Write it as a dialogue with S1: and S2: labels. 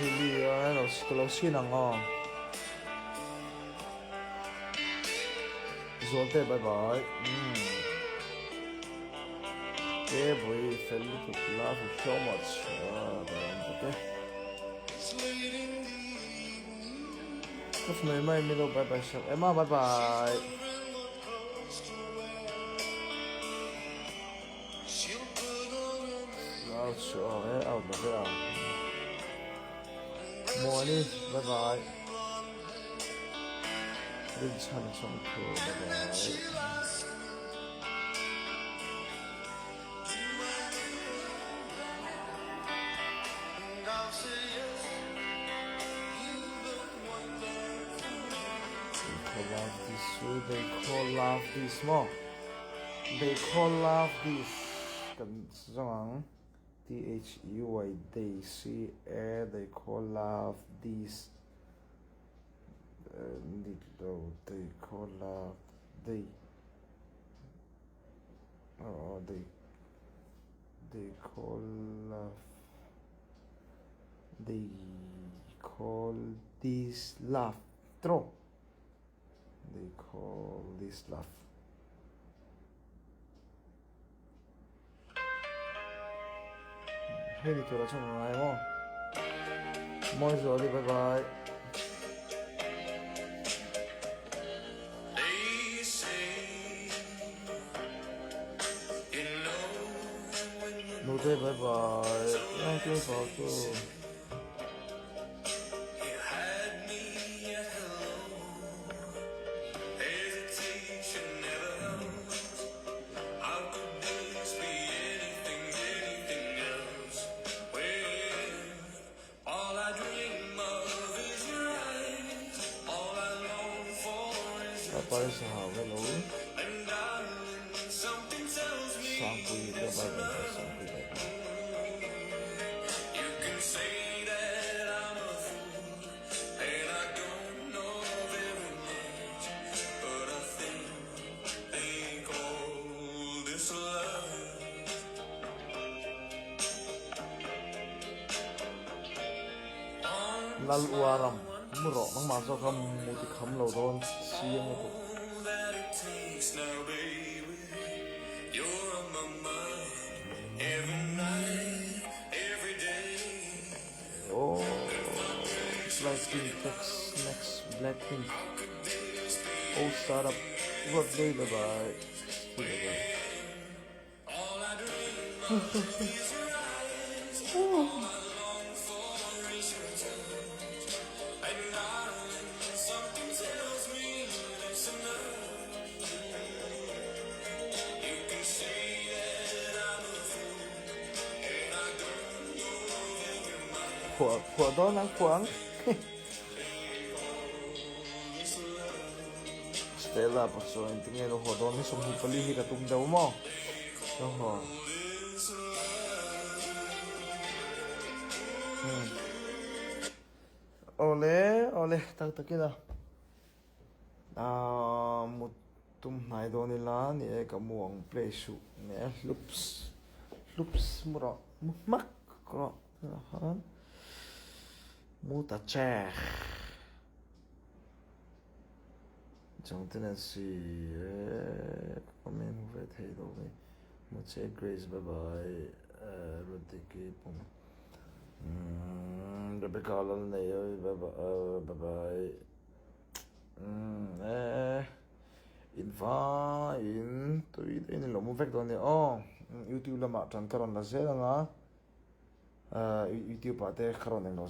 S1: Chili nó lâu xin à ngon rồi thế bye bye okay boy felt it love you so much okay Cause my middle bye bye shop Emma bye bye out sure out of there morning bye bye Rinse honey some cool bye bye love this they call love this more they call love this kan song THEY they see air they call love this they call love they they call love they call this love throw they call this love hey đi chỗ trong này không mọi rồi đi bye bye nụ cười bye bye nhang cười pháo tu Apa sahabat lo? Sampai itu bagai sampai itu. Lalu aram, murok nang masuk kamu di kamu lo don siang itu. Oh, Blackpink next Blackpink. Oh, startup. What day bye bye. Của đó nắng khoáng Stella paso tingelo hodon ni sumhi palihi ka tum daw mo ho ole tak takila một tum này đó ni la ni e ka muang play su ne loops muro mak ko han Muta trẻ trong tên là gì comment về thấy đâu vậy một chế Grace bye bye rồi thì cái bông Rebecca lần này bye bye in pha in tôi đây là một vector này YouTube là mà chẳng còn là dễ là ngã YouTube bạn thấy không này nó